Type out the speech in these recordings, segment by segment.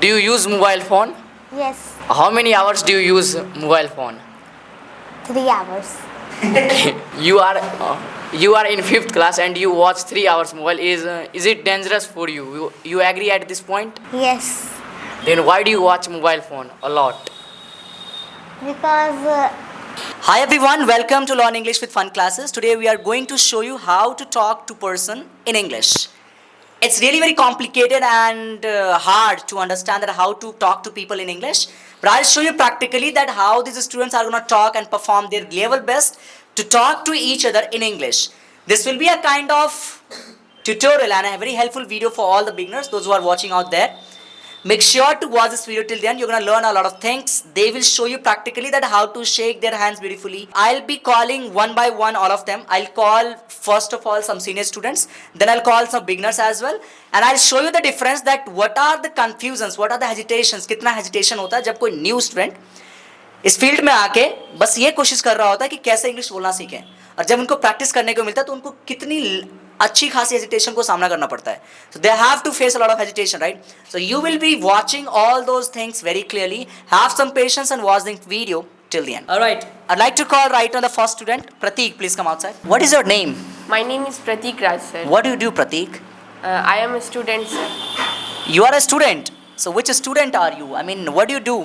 Do you use mobile phone? Yes, How many hours do you use mobile phone? 3 hours. You are in fifth class and you watch 3 hours mobile. Is it dangerous for you? You agree at this point? Yes, Then why do you watch mobile phone a lot? because Hi everyone, welcome to Learn English with Fun Classes. Today we are going to show you how to talk to person in English. It's really very complicated and hard to understand that how to talk to people in English. But I'll show you practically that how these students are going to talk and perform their level best to talk to each other in English. This will be a kind of tutorial and a very helpful video for all the beginners, those who are watching out there. Make sure to watch this video till the end. You're going to learn a lot of things. They will show you practically that how to shake their hands beautifully. I'll be calling one by one all of them. I'll call first of all some senior students. Then I'll call some beginners as well. And I'll show you the difference that what are the confusions, what are the hesitations, कितना hesitation होता है जब कोई new student इस field में आके बस ये कोशिश कर रहा होता है कि कैसे इंग्लिश बोलना सीखें और जब उनको प्रैक्टिस करने को मिलता है तो उनको कितनी अच्छी खासी हेजिटेशन को सामना करना पड़ता है so they have to face a lot of hesitation right so you will be watching all those things very clearly have some patience and watch the video till the end. All right, I'd like to call right on the first student. Prateek, please come outside. What is your name? My name is Prateek Raj, sir. What do you do, Prateek? I am a student, sir. You are a student. So which student are you? I mean, what do you do?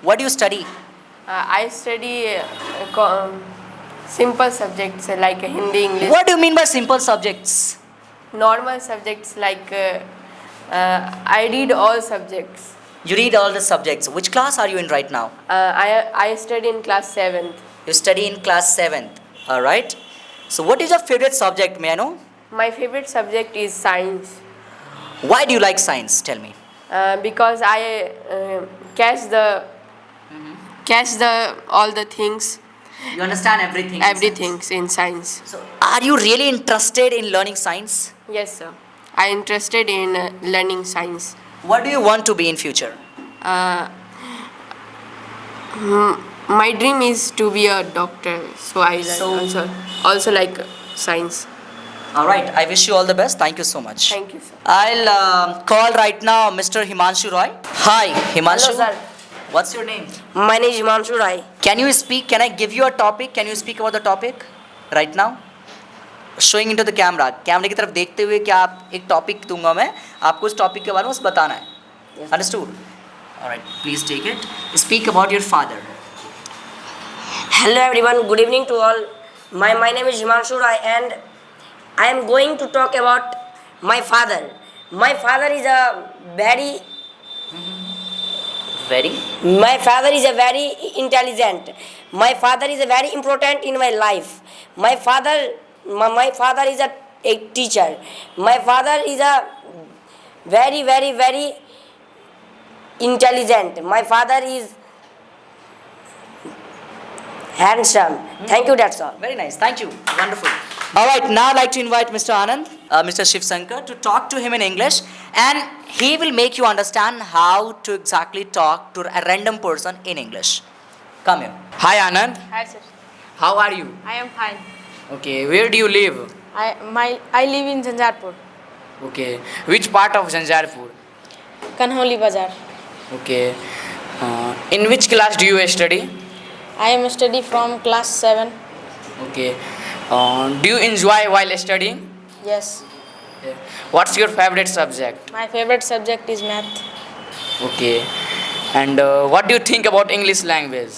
What do you study? I study simple subjects like Hindi, English. What do you mean by simple subjects? Normal subjects like I read all subjects. You read all the subjects. Which class are you in right now? I study in class 7th. You study in class 7th. All right. So what is your favorite subject, may I know? My favorite subject is science. Why do you like science? Tell me. Because I catch the all the things. You understand everything. Everything in science. So are you really interested in learning science? Yes, sir. I interested in learning science. What do you want to be in future? My dream is to be a doctor, so I also like science. All right. I wish you all the best. Thank you so much. Thank you, sir. I'll call right now Mr. Himanshu Roy. Hi, Himanshu. Hello, sir. What's your name? My name is Himanshu Rai. Can you speak? Can I give you a topic? Can you speak about the topic right now? Showing into the camera. कैमरे की तरफ देखते हुए क्या आप एक topic दूंगा मैं आपको उस टॉपिक के बारे में बस बताना है. Understood? All right. Please take it. Speak about your father. Hello everyone, good evening to all. My name is Himanshu Rai and I am going to talk about my father. My father is a very intelligent. My father is a very important in my life. My father is a teacher. My father is a very intelligent. My father is handsome. Thank you, that's all. Very nice. Thank you. Wonderful. All right. Now I'd like to invite Mr. Anand, Mr. Shiv Shankar to talk to him in English and he will make you understand how to exactly talk to a random person in English. Come here. Hi Anand. Hi sir, How are you? I am fine. Okay. Where do you live? I live in Zanjarpur, Okay. Which part of Zanjarpur? Kanholi Bazar. Okay. In which class do you study? I am study from class 7. Okay. Do you enjoy while studying? Yes, Okay. What's your favorite subject? my favorite subject is math. Okay. And what do you think about English language?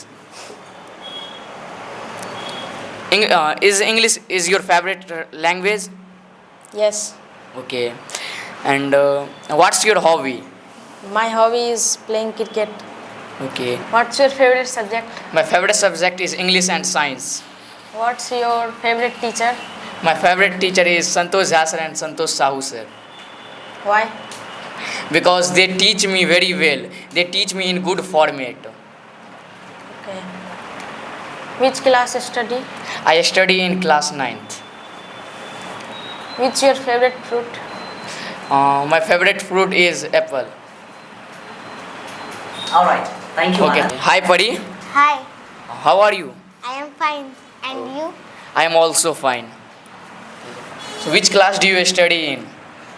Is English is your favorite language? Yes, Okay. And what's your hobby? my hobby is playing cricket. Okay. What's your favorite subject? My favorite subject is English and science. What's your favorite teacher? My favorite teacher is Santosh Jha sir and Santosh Sahu sir. Why? Because they teach me very well. They teach me in good format. Okay. Which class study? I study in class 9th. Which your favorite fruit? My favorite fruit is apple. All right. Thank you. Okay. Anand. Hi, Pari. Hi, How are you? I am fine. And you? I am also fine. So, which class do you study in?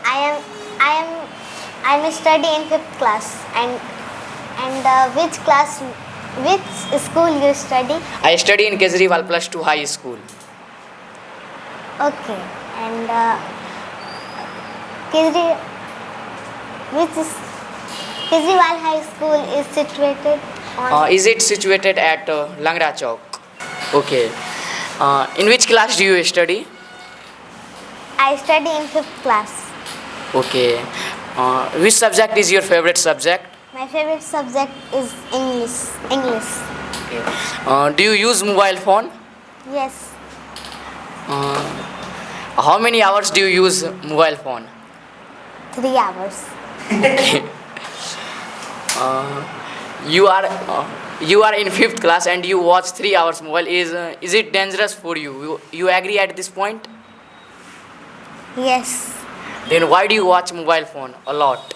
I'm studying in 5th class. And And which school you study? I study in Kejriwal Plus 2 High School. Okay. And Kejri, Kejriwal High School is situated on. Is it situated at Langra Chowk? Okay. In which class do you study? I study in 5th class. Okay. Which subject is your favorite subject? My favorite subject is English. English. Do you use mobile phone? Yes. How many hours do you use mobile phone? 3 hours. You are in 5th class and you watch 3 hours mobile. Is it dangerous for you? You agree at this point? Yes. Then why do you watch mobile phone a lot?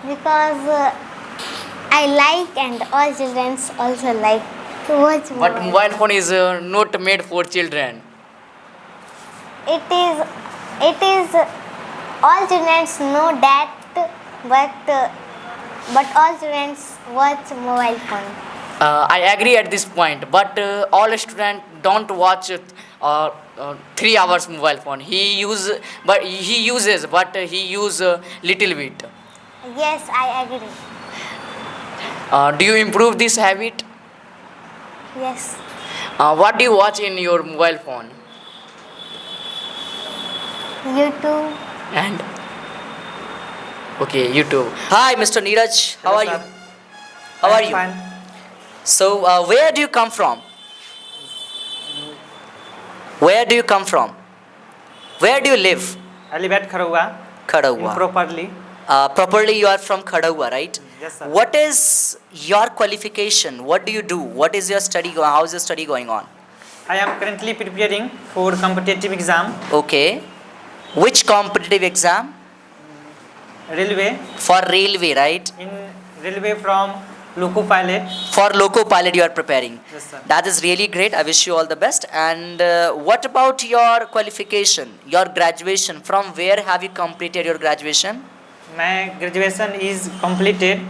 Because I like and all children also like to watch But movies. mobile phone is not made for children. It is all children know that, but all children watch mobile phone. I agree at this point, but all students don't watch 3 hours mobile phone. He uses, but he use little bit. Yes, I agree. Do you improve this habit? Yes. What do you watch in your mobile phone? YouTube. And okay, YouTube. Hi, Mr. Neeraj. How Hello, are you? sir. How are I'm you? Fine. So, where do you come from? Where do you come from? Where do you live? I live at Kharagua. Khadaua. Improperly. Properly, you are from Khadaua, right? Yes, sir. What is your qualification? What do you do? What is your study? How is your study going on? I am currently preparing for competitive exam, Okay. Which competitive exam? railway. For railway, right? In railway from loco pilot. For loco pilot, you are preparing. Yes, sir. That is really great. I wish you all the best. And what about your qualification, your graduation? From where have you completed your graduation? My graduation is completed in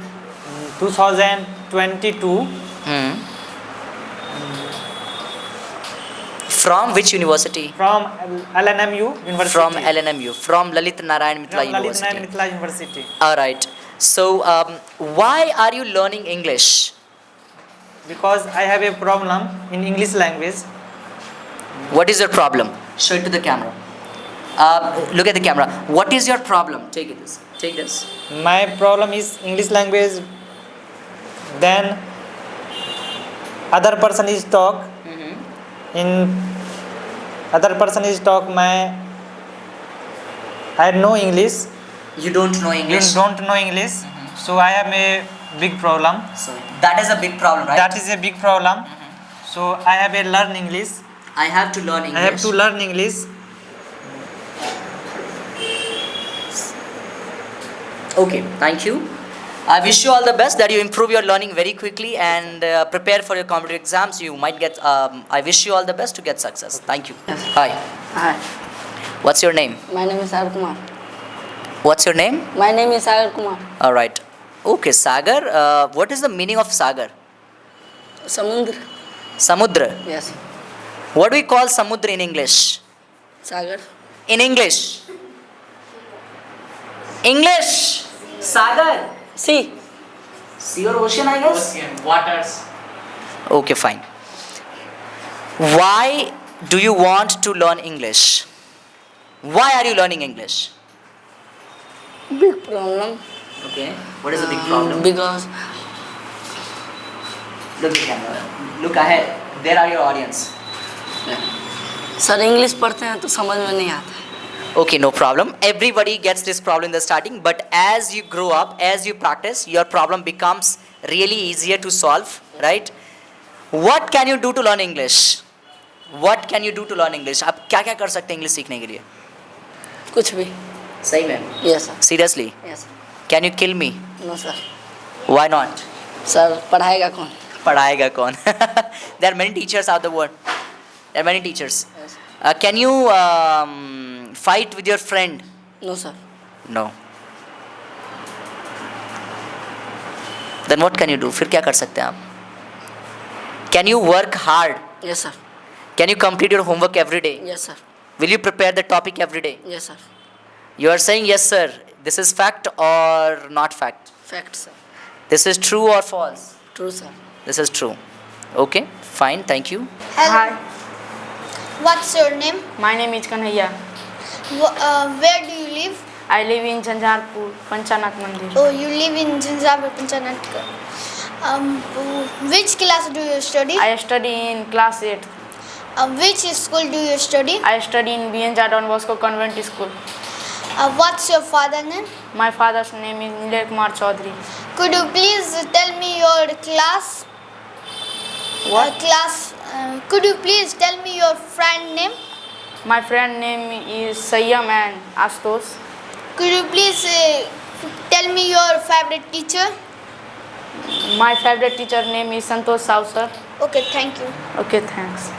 2022 Hmm. From which university? from LNMU University. From LNMU, from Lalit Narayan Mitra From Lalit University. Nayan Mithila University. All right. So, why are you learning English? Because I have a problem in English language. What is your problem? Show it to the camera. Look at the camera. What is your problem? Take this. Take this. My problem is English language. Then other person is talk. In other person is talk. I know English. You don't know You English. don't know English. So I have a big problem. So that is a big problem, right? That is a big problem. So I have a learn English. I have to learn English. I have to learn English. Okay, thank you. I wish you all the best, that you improve your learning very quickly and prepare for your competitive exams. You might get, I wish you all the best to get success. Thank you. Hi. Hi, What's your name? my name is Sagar Kumar. What's your name? My name is Sagar Kumar. All right. Okay, Sagar. What is the meaning of Sagar? Samundra. Samudra. Yes. What do we call Samudra in English? Sagar. In English. English. Sagar. Sea. Sea or ocean, I guess? Ocean, waters. Okay, fine. Why do you want to learn English? Why are you learning English? Big problem. Okay. What is the big problem? Because Look at the camera. Look ahead. There are your audience. Sir English पढ़ते हैं तो समझ में नहीं आता. Okay, no problem. Everybody gets this problem in the starting, but as you grow up, as you practice, your problem becomes really easier to solve, right? What can you do to learn English? What can you do to learn English? आप क्या क्या कर सकते हैं English सीखने के लिए? कुछ भी. सही में? Yes sir. Seriously? Yes. Can you kill me? No sir. Why not? Sir पढ़ाएगा कौन? पढ़ाएगा कौन? There are many teachers out the world. There are many teachers. Yes. Can you fight with your friend? No sir. No. Then what can you do? फिर क्या कर सकते हैं आप? Can you work hard? Yes sir, can you complete your homework every day? Yes sir, will you prepare the topic every day? Yes sir, You are saying yes sir. This is fact or not fact? Fact sir, This is true or false? True sir. This is true. Okay, fine, thank you. Hello. Hi, What's your name? my name is Kanhaiya. Where do you live? I live in Jhanjharpur, Panchanath Mandir. Oh, you live in Jinjabur, Panchanath. Which class do you study? I study in class 8. Which school do you study? I study in BN Don Bosco Convent School. What's your father's name? My father's name is Nilay Kumar Chaudhary. Could you please tell me your class? What? Could you please tell me your friend name? My friend name is Sayyam and Astos. Could you please tell me your favorite teacher? My favorite teacher name is Santosh Sausar. Okay, thank you. Okay, thanks.